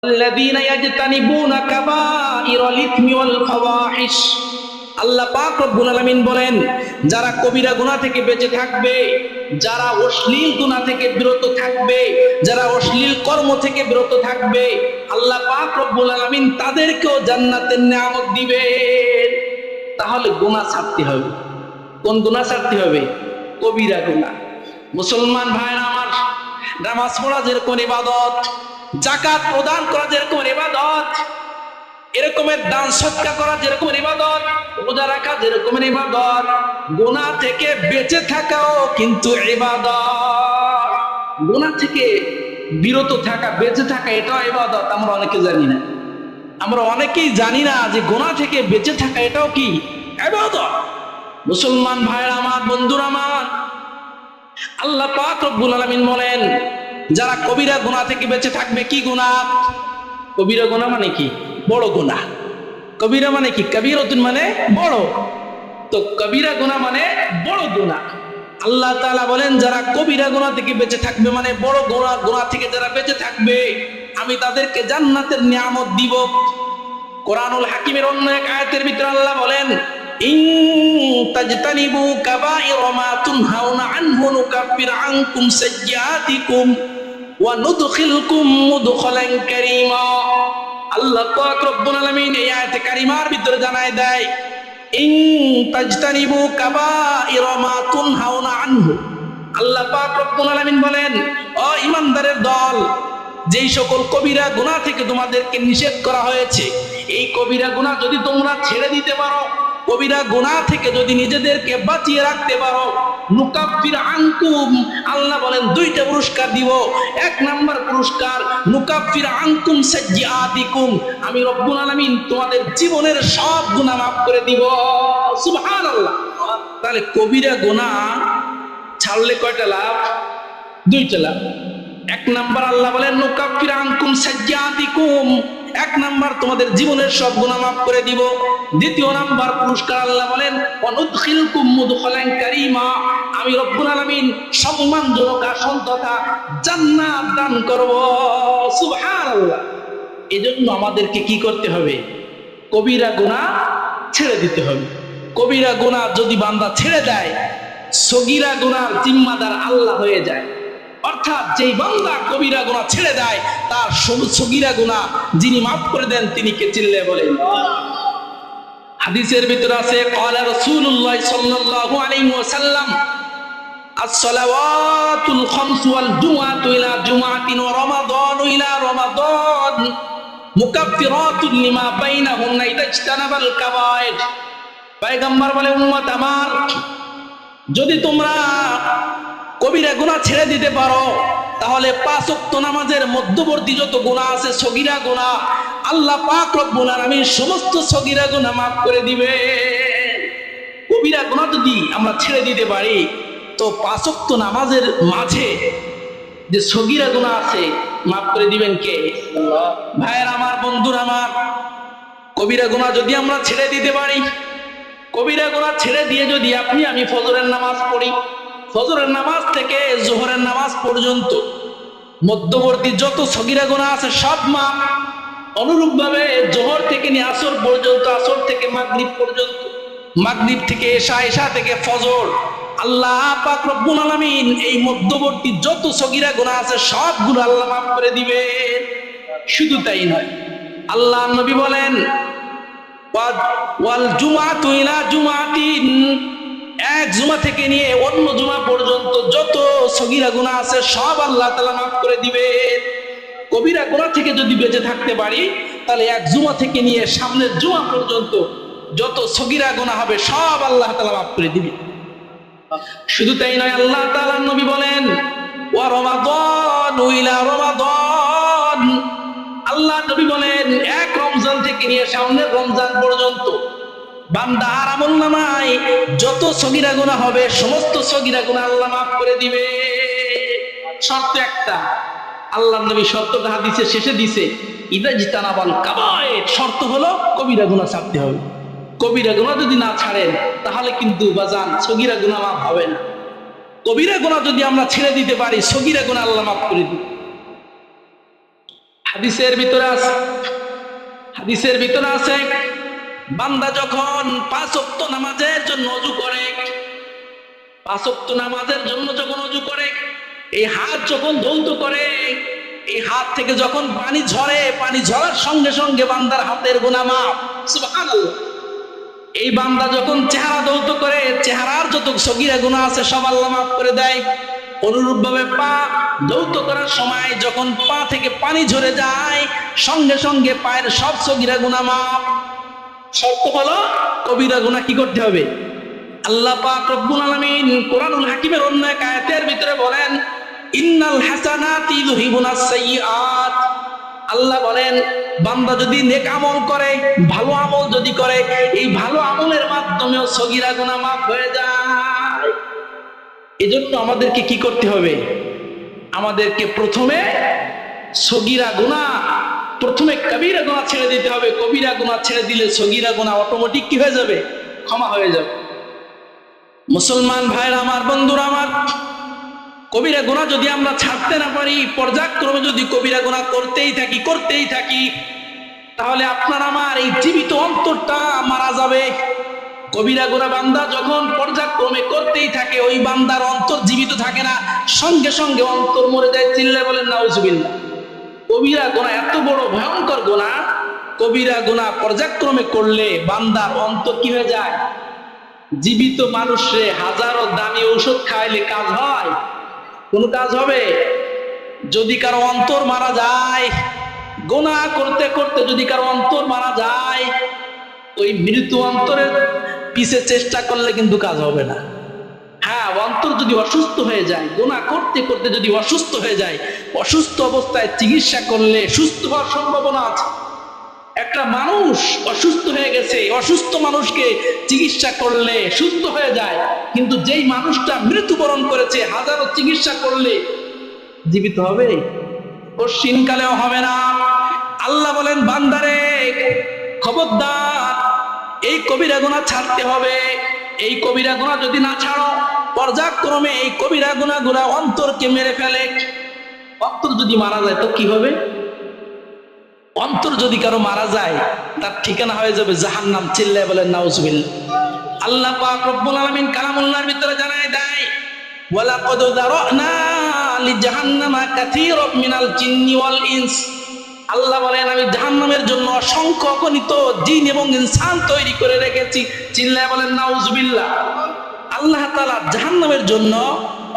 আল্লাযীনা ইয়াজতানিবুনা কাবাইরাল ইসমি ওয়াল ফাওয়াহিশ। আল্লাহ পাক রব্বুল আলামিন বলেন, যারা কবিরা গুনাহ থেকে বেঁচে থাকবে, যারা অশ্লীল গুনাহ থেকে বিরত থাকবে, যারা অশ্লীল কর্ম থেকে বিরত থাকবে, আল্লাহ পাক রব্বুল আলামিন তাদেরকেও জান্নাতের নিয়ামত দিবেন। তাহলে গুনাহ ছাড়তে হবে। কোন গুনাহ ছাড়তে হবে? কবিরা গুনাহ। মুসলমান ভাইরা আমার, নামাজ পড়া যেরকম ইবাদত, যাকাত প্রদান করা যেরকম ইবাদত, এরকমের দান সদকা করা যেরকম ইবাদত, রোজা রাখা যেরকম ইবাদত, গুনাহ থেকে বেঁচে থাকাও কিন্তু ইবাদত। গুনাহ থেকে বিরত থাকা, বেঁচে থাকা, এটাও ইবাদত। আমরা অনেকে জানি না, আমরা অনেকেই জানি না যে গুনাহ থেকে বেঁচে থাকা এটাও কি ইবাদত। মুসলমান ভাইরা আমার, বন্ধুরা আমার, আল্লাহ পাক রব্বুল আলামিন বলেন, যারা কবিরা গুনাহ থেকে বেঁচে থাকবে। কি গুনাহ? কবিরা গুনাহ মানে কি? বড় গুনাহ। কবিরা মানে কি? কবিরাতুন মানে বড়। তো কবিরা গুনাহ মানে বড় গুনাহ। আল্লাহ তাআলা বলেন, যারা কবিরা গুনাহ থেকে বেঁচে থাকবে, মানে বড় গুনাহ থেকে যারা বেঁচে থাকবে, আমি তাদেরকে জান্নাতের নিয়ামত দিব। কোরআনুল হাকিমের অন্য এক আয়াতের ভিতরে আল্লাহ বলেন, ইন তাজতানিবু কাবাইরা মা তুনহাউনা আনহু নুকাফির আনকুম সাইয়্যাতিকুম ওয়া নুদখিলকুম মুদখালান কারীমা। আল্লাহ পাক রব্বুল আলামিন এই আয়াতে কারিমার ভিতরে জানায় দেয়, ইন তাজতানিবু কাবাইরা মা তুনহাউনা আনহু। আল্লাহ পাক রব্বুল আলামিন বলেন, ও ঈমানদারের দল, যেই সকল কবিরা গুনাহ থেকে তোমাদেরকে নিষেধ করা হয়েছে, এই কবিরা গুনাহ যদি তোমরা ছেড়ে দিতে পারো, কবিরা গুনাহ থেকে যদি নিজেদেরকে বাঁচিয়ে রাখতে পারো, নুকাফির আনকুম, আল্লাহ বলেন দুইটা পুরস্কার দিব। এক নাম্বার পুরস্কার, নুকাফির আনকুম সাইয়্যাতিকুম, আমি রব্বুল আলামিন তোমাদের জীবনের সব গুনাহ মাফ করে দিব। সুবহানাল্লাহ। তাহলে কবিরা গুনাহ ছাড়লে কয়টা লাভ? দুইটা লাভ। এক নাম্বার আল্লাহ বলেন নুকাফির আনকুম সাইয়্যাতিকুম, এক নাম্বার তোমাদের জীবনের সব গুনাহ মাফ করে দিব। দ্বিতীয় নাম্বার পুরস্কার আল্লাহ বলেন ওয়ানুদখিলকুম মুদখালান কারীমা, আমি রব্বুল আলামিন সম্মানজনক আসন তথা জান্নাত দান করব। সুবহানাল্লাহ। এজন্য আমাদেরকে কি করতে হবে? কবিরা গুনাহ ছেড়ে দিতে হবে। কবিরা গুনাহ যদি বান্দা ছেড়ে দেয়, সগীরা গুনাহর জিম্মাদার আল্লাহ হয়ে যায়। অর্থাৎ যেই বান্দা কবিরা গুনাহ ছেড়ে দেয়, তার সগীরা গুনাহ যিনি মাফ করে দেন তিনি কে? চিল্লে বলেন। হাদিসের ভিতরে আছে, ক্বালা রাসূলুল্লাহ সাল্লাল্লাহু আলাইহি ওয়াসাল্লাম, আস-সালাওয়াতুল খামস ওয়াল জুমআতু ইলা জুমআতিন ওয়া রমাদানু ইলা রমাদান মুকাফফিরাতুন লিমা বাইনাহুন্না ইযা ইজতানাবাল কাবায়ের। পয়গম্বর বলে, উম্মত আমার, যদি তোমরা কবিরা গুনাহ ছেড়ে দিতে পারো, তাহলে 5 ওয়াক্ত নামাজের মধ্যবর্তী যত গুনাহ আছে, সগীরা গুনাহ, আল্লাহ পাক রব্বুল আলামিন সমস্ত সগীরা গুনাহ মাফ করে দিবে। কবিরা গুনাহ যদি আমরা ছেড়ে দিতে পারি, তো 5 ওয়াক্ত নামাজের মাঝে যে সগীরা গুনাহ আছে মাফ করে দিবেন কে? আল্লাহ। ভাইয়ের আমার, বন্ধুরা আমার, কবিরা গুনাহ যদি আমরা ছেড়ে দিতে পারি, কবিরা গুনাহ ছেড়ে দিয়ে যদি আপনি আমি ফজরের নামাজ পড়ি, ফজরের নামাজ থেকে জোহরের নামাজ পর্যন্ত মধ্যবর্তী যত সগীরা গুনাহ আছে সব মাফ। অনুরূপভাবে জোহর থেকে নিয়ে আসর পর্যন্ত, আসর থেকে মাগরিব পর্যন্ত, মাগরিব থেকে এশা, এশা থেকে ফজর, আল্লাহ পাক রব্বুল আলামিন এই মধ্যবর্তী যত সগীরা গুনাহ আছে সবগুলো আল্লাহ মাফ করে দিবেন। শুধু তাই নয়, আল্লাহ নবী বলেন, ওয়াল জুমআতু ইলা জুমআতিন, এক জুমা থেকে নিয়ে অন্য জুমা পর্যন্ত যত সগীরা গুনাহ আছে সব আল্লাহ তাআলা মাফ করে দিবেন। কবিরা গুনাহ থেকে যদি বেঁচে থাকতে পারি, তাহলে এক জুমা থেকে নিয়ে সামনের জুমা পর্যন্ত যত সগীরা গুনাহ হবে সব আল্লাহ তাআলা মাফ করে দিবেন। শুধু তাই নয়, আল্লাহ তাআলার নবী বলেন, ওয়া রমাদানু ইলা রমাদান, আল্লাহ নবী বলেন এক রমজান থেকে নিয়ে সামনের রমজান পর্যন্ত বান্দার আমলনামায় যত সগীরা গুনাহ হবে সমস্ত সগীরা গুনাহ আল্লাহ মাফ করে দিবে। শর্ত একটা, আল্লাহর নবী শর্তটা হাদিসের শেষে দিয়েছে, ইযা ইজতানাবাল কাবায়ের, শর্ত হলো কবিরা গুনাহ ছাড়তে হবে। কবিরা গুনাহ যদি না ছাড়েন, তাহলে কিন্তু বাজান সগীরা গুনাহ মাফ হবে না। কবিরা গুনাহ যদি আমরা ছেড়ে দিতে পারি, সগীরা গুনাহ আল্লাহ মাফ করে দিবে। হাদিসের ভিতরে আছে, হাদিসের ভিতরে আছে বান্দা যখন 5 ওয়াক্ত নামাজের জন্য ওযু করে, 5 ওয়াক্ত নামাজের জন্য যখন ওযু করে, এই হাত যখন ধৌত করে, এই হাত থেকে যখন পানি ঝরে, পানি ঝরার সঙ্গে সঙ্গে বান্দার হাতের গুনাহ মাফ। সুবহানাল্লাহ। এই বান্দা যখন চেহারা ধৌত করে, চেহারার যত সগীরা গুনাহ আছে সব আল্লাহ মাফ করে দেয়। অনুরূপ ভাবে পা ধৌত করার সময় যখন পা থেকে পানি ঝরে যায়, সঙ্গে সঙ্গে পায়ের সব সগীরা গুনাহ মাফ। শর্ত হলো কবিরা গুনাহ কি করতে হবে? আল্লাহ পাক রব্বুল আলামিন কোরআনুল হাকিমের অন্য এক আয়াতের ভিতরে বলেন, ইন্নাল হাসানাতি ইউযহিবুনাস সাইয়্যাত। আল্লাহ বলেন বান্দা যদি নেক আমল করে, ভালো আমল যদি করে, এই ভালো আমলের মাধ্যমেও সগীরা গুনাহ মাফ হয়ে যায়। এজন্য আমাদেরকে কি করতে হবে? আমাদেরকে প্রথমে সগীরা গুনাহ, প্রথমে কবিরা গুনাহ ছেড়ে দিতে হবে। কবিরা গুনাহ ছেড়ে দিলে সগীরা গুনাহ অটোমেটিক কি হয়ে যাবে? ক্ষমা হয়ে যাবে। মুসলমান ভাইরা আমার, বন্ধুরা আমার, কবিরা গুনাহ যদি আমরা ছাড়তে না পারি, পর্যায়ক্রমে যদি কবিরা গুনাহ করতেই থাকি, তাহলে আপনার আমার এই জীবিত অন্তরটা মারা যাবে। কবিরা গুনাহ বান্দা যখন পর্যায়ক্রমে করতেই থাকে, ওই বান্দার অন্তর জীবিত থাকে না, সঙ্গে সঙ্গে অন্তর মরে যায়। চিল্লায় বলেন নাউজুবিল্লাহ। কবিরা গুনাহ এত বড় ভয়ঙ্কর গুনাহ, কবিরা গুনাহ পর্যায়ক্রমে করলে বান্দার অন্তর কি হয়ে যায়? জীবিত মানুষে হাজারো দামি ঔষধ খাইলে কাজ হয়? কোন কাজ হবে? যদি কারো অন্তর মারা যায়, গুনাহ করতে করতে যদি কারো অন্তর মারা যায়, ওই মৃত্যু অন্তরের পিছে চেষ্টা করলে কিন্তু কাজ হবে না। হ্যাঁ, অন্তর যদি অসুস্থ হয়ে যায়, গুনাহ করতে করতে যদি অসুস্থ হয়ে যায়, অসুস্থ অবস্থায় চিকিৎসা করলে সুস্থ হওয়ার সম্ভাবনা আছে। একটা মানুষ অসুস্থ হয়ে গেছে, অসুস্থ মানুষকে চিকিৎসা করলে সুস্থ হয়ে যায়, কিন্তু যেই মানুষটা মৃত্যুবরণ করেছে, হাজারো চিকিৎসা করলে জীবিত হবে? কশিনকালেও হবে না। আল্লাহ বলেন বান্দারে খবরদার, এই কবিরা গুনাহ ছাড়তে হবে। এই কবিরা গুনাহ যদি না ছাড়ো, পর্যায়ক্রমে এই কবিরা গুনাহগুলো অন্তরকে মেরে ফেলে। অন্তর যদি মারা যায় তো কি হবে? অন্তর যদি কারো মারা যায়, তার ঠিকানা হয়ে যাবে জাহান্নাম। চিল্লায় বলেন নাউজুবিল্লাহ। আল্লাহ পাক রব্বুল আলামিন কালামুল্লাহর ভিতরে জানায় দেয়, ওয়ালাকাদ যারানা লিজাহান্নামা কাসীরাম মিনাল জিন্নি ওয়াল ইনস। আল্লাহ বলেন আমি জাহান্নামের জন্য অসংখ্য অগণিত জিন এবং ইনসান তৈরি করে রেখেছি। চিল্লায় বলেন নাউজুবিল্লাহ। আল্লাহ তাআলা জাহান্নামের জন্য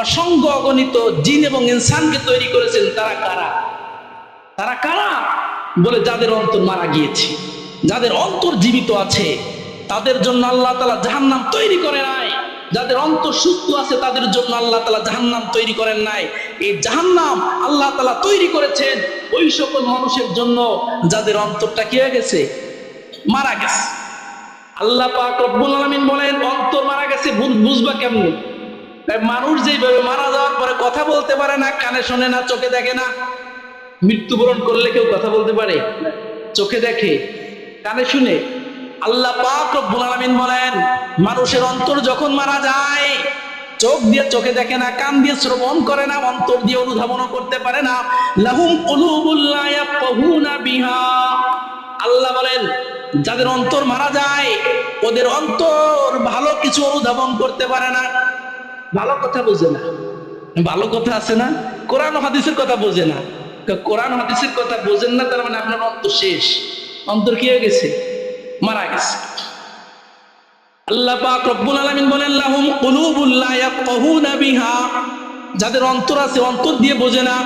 অসংখ্য অগণিত জিন এবং ইনসানকে তৈরি করেছেন। তারা কারা? তারা কারা? বলে যাদের অন্তর মারা গিয়েছে, যাদের অন্তর জীবিত আছে, তাদের জন্য আল্লাহ তাআলা জাহান্নাম তৈরি করে নাই। যাদের অন্তর সুস্থ আছে তাদের জন্য আল্লাহ তাআলা জাহান্নাম তৈরি করেন নাই। এই জাহান্নাম আল্লাহ তাআলা তৈরি করেছেন ওই সকল মানুষের জন্য যাদের অন্তরটা কি হয়ে গেছে? মারা গেছে। আল্লাহ পাক রব্বুল আলামিন বলেন অন্তর মারা গেছে বুঝবা কেমনে? মানুষ যেভাবে মারা যাওয়ার পরে কথা বলতে পারে না, কানে শোনে না, চোখে দেখে না। মৃত্যুবরণ করলে কেউ কথা বলতে পারে? চোখে দেখে, কানে শুনে। আল্লাহ পাক রব্বুল আলামিন বলেন মানুষের অন্তর যখন মারা যায়, চোখ দিয়ে চোখে দেখে না, কান দিয়ে শ্রবণ করে না, অন্তর দিয়ে অনুধাবনও করতে পারে না। লাহুম কুলুবুল লা ইয়াফকাহুনা বিহা। আল্লাহ বলেন যাদের অন্তর মারা যায়, ওদের অন্তর ভালো কিছু অনুধাবন করতে পারে না, ভালো কথা বোঝে না। ভালো কথা আছে না, কোরআন হাদিসের কথা বোঝে না। কোরআন হাদিসের কথা বোঝেন না, তার মানে আপনার অন্তর শেষ। অন্তর কি হয়ে গেছে? মারা গেছে। আল্লাহ পাক রব্বুল আলামিন বলেন লাহুম কুলুবুল লা ইয়াফকাহুনা বিহা। যাদের অন্তর আছে, অন্তর দিয়ে বোঝে না।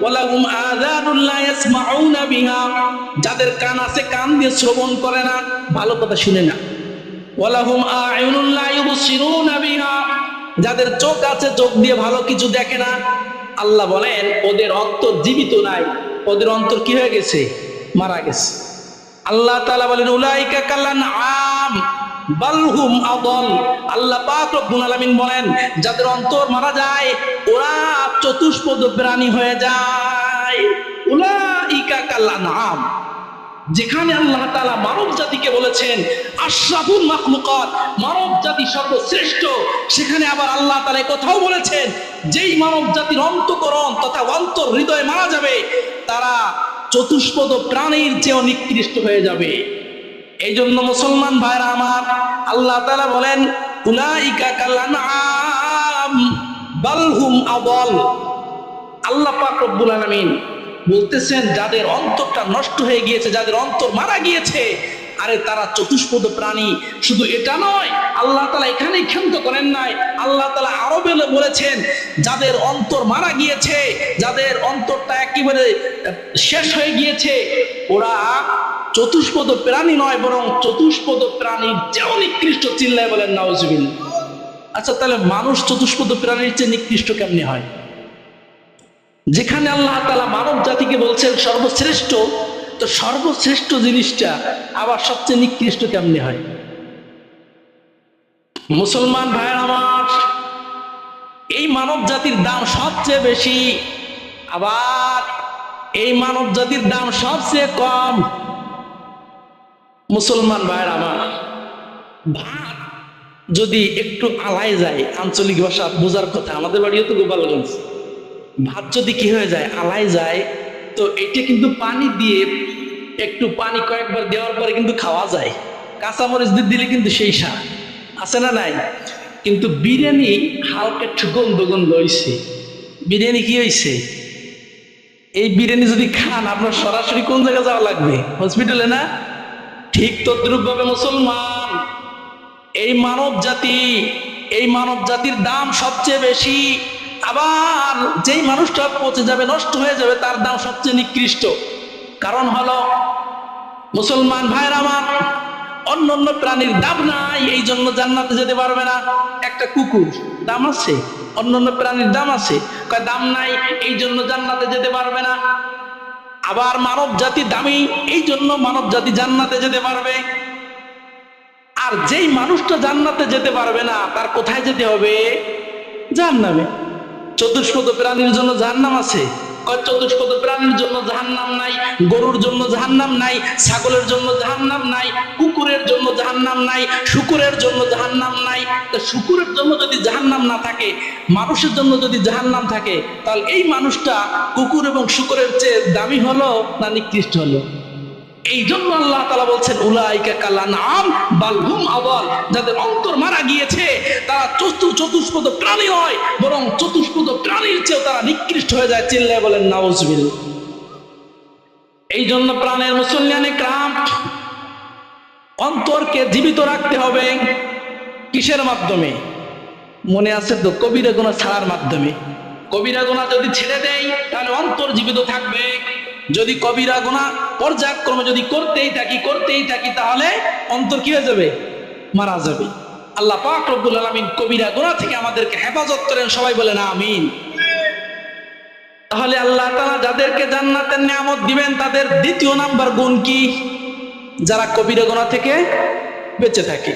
ওয়ালাহুম আযানুল লা ইয়াসমাউনা বিহা। যাদের কান আছে, কান দিয়ে শ্রবণ করে না, ভালো কথা শুনে না। ওয়ালাহুম আ'য়ুনুল লা ইউবসিরুনা বিহা। যাদের চোখ আছে, চোখ দিয়ে ভালো কিছু দেখে না। আল্লাহ বলেন ওদের অন্তর জীবিত নাই, ওদের অন্তর কি হয়ে গেছে? মারা গেছে। আল্লাহ তাআলা বলেন উলাইকা কালানআম বাল হুম আদল। আল্লাহ পাক রব্বুল আলামিন বলেন যাদের অন্তর মারা যায়, ওরা চতুষ্পদ প্রাণী হয়ে যায়। উলাইকা কালানআম। যেখানে আল্লাহ তাআলা মানব জাতিকে বলেছেন আশরাফুল মাখলুকাত, মানব জাতি সর্বশ্রেষ্ঠ, সেখানে আবার আল্লাহ তাআলা কথাও বলেছেন যেই মানব জাতির অন্তঃকরণ তথা অন্তর হৃদয় মারা যাবে, তারা চতুষ্পদ প্রাণীর চেয়েও নিকৃষ্ট হয়ে যাবে। এই জন্য মুসলমান ভাইরা আমার, আল্লাহ তাআলা বলেন উলাইকা কাল আনআম বাল হুম আদাল। আল্লাহ পাক রব্বুল আলামিন বলতেছেন যাদের অন্তরটা নষ্ট হয়ে গিয়েছে, যাদের অন্তর মারা গিয়েছে, আরে তারা চতুষ্পদ প্রাণী। শুধু এটা নয়, আল্লাহ তাআলা এখানেই ক্ষান্ত করেন নাই, আল্লাহ তাআলা আরো বলেছেন যাদের অন্তর মারা গিয়েছে, যাদের অন্তরটা একেবারে শেষ হয়ে গিয়েছে, ওরা চতুষ্পদ প্রাণী নয়, বরং চতুষ্পদ প্রাণীর চেয়েও নিকৃষ্ট। চিল্লায় বলেন নাউজুবিল্লাহ। আচ্ছা, তাহলে মানুষ চতুষ্পদ প্রাণীর চেয়ে নিকৃষ্ট কেমনে হয়? যেখানে আল্লাহ তাআলা মানব জাতিকে বলছেন সর্বশ্রেষ্ঠ, তো সর্বশ্রেষ্ঠ জিনিসটা আবার সবচেয়ে নিকৃষ্ট কেমনে হয়? মুসলমান ভাইয়ের আমার, এই মানব জাতির দাম সবচেয়ে বেশি, আবার এই মানব জাতির দাম সবচেয়ে কম। মুসলমান ভাইয়ের আমার, ভাত যদি একটু আলাই যায়, আঞ্চলিক ভাষা বোঝার কথা, আমাদের বাড়িও তো গোপালগঞ্জ, ভাত যদি কি হয়ে যায়, আলাই যায়, তো এটা কিন্তু পানি দিয়ে, একটু পানি কয়েকবার দেওয়ার পরে কিন্তু খাওয়া যায়। কাঁচামরিচ দিয়ে দিলে কিন্তু সেই স্বাদ আছে না নাই? কিন্তু বিরিয়ানি হালকা একটু গন্ধ গন্ধ হয়েছে। বিরিয়ানি কি হয়েছে? এই বিরিয়ানি যদি খান, আপনার সরাসরি কোন জায়গায় যাওয়া লাগবে? হসপিটালে না? ঠিক তদ্রুপ ভাবে মুসলমান, এই মানব জাতির দাম সবচেয়ে বেশি, আবার যেই মানুষটা পচে যাবে, নষ্ট হয়ে যাবে, তার দাম সবচেয়ে নিকৃষ্ট। কারণ হলো মুসলমান ভাইরা আমার, অন্য প্রাণীর দাম নাই, এই জন্য জান্নাতে যেতে পারবে না। একটা কুকুর দাম আছে, অন্য প্রাণীর দাম আছে, দাম নাই, এই জন্য জান্নাতে যেতে পারবে না। আবার মানব জাতি দামি, এই জন্য মানব জাতি জান্নাতে যেতে পারবে। আর যেই মানুষটা জান্নাতে যেতে পারবে না, তার কোথায় যেতে হবে? জাহান্নামে। চতুষ্পদ প্রাণীর জন্য জাহান্নাম আছে? চতুষ্পদ প্রাণীর জন্য জাহান্নাম নাই। গরুর জন্য জাহান্নাম নাই, ছাগলের জন্য জাহান্নাম নাই, কুকুরের জন্য জাহান্নাম নাই, শুকুরের জন্য জাহান্নাম নাই। তো শুকুরের জন্য যদি জাহান্নাম না থাকে, মানুষের জন্য যদি জাহান্নাম থাকে, তাহলে এই মানুষটা কুকুর এবং শুকুরের চেয়ে দামি হলো না নিকৃষ্ট হলো? এই জন্য আল্লাহ তাআলা বলছেন উলাইকা কাল আনআম বাল হুম আদাল। যাদের অন্তর মারা গিয়েছে, তারা চতুষ্পদ প্রাণী নয়, বরং চতুষ্পদ প্রাণীর চেয়েও তারা নিকৃষ্ট হয়ে যায়। চিল্লায় বলেন নাউজুবিল্লাহ। এই জন্য প্রাণের মুসলমানে ক্রাম, অন্তরকে জীবিত রাখতে হবে। কিসের মাধ্যমে? মনে আছে তো, কবিরা গুনাহ ছাড়ার মাধ্যমে। কবিরা গুনাহ যদি ছেড়ে দেয়, তাহলে অন্তর জীবিত থাকবে। যদি কবিরা গুনাহ পর্যায়ক্রমে যদি করতেই থাকি, তাহলে অন্তর কি হয়ে যাবে? মারা যাবে। আল্লাহ পাক রব্বুল আলামিন কবিরা গুনাহ থেকে আমাদেরকে হেফাজত করেন। সবাই বলেন আমিন। তাহলে আল্লাহ তাআলা যাদেরকে জান্নাতের নিয়ামত দিবেন, তাদের দ্বিতীয় নাম্বার গুণ কি? যারা কবিরা গুনাহ থেকে বেঁচে থাকে।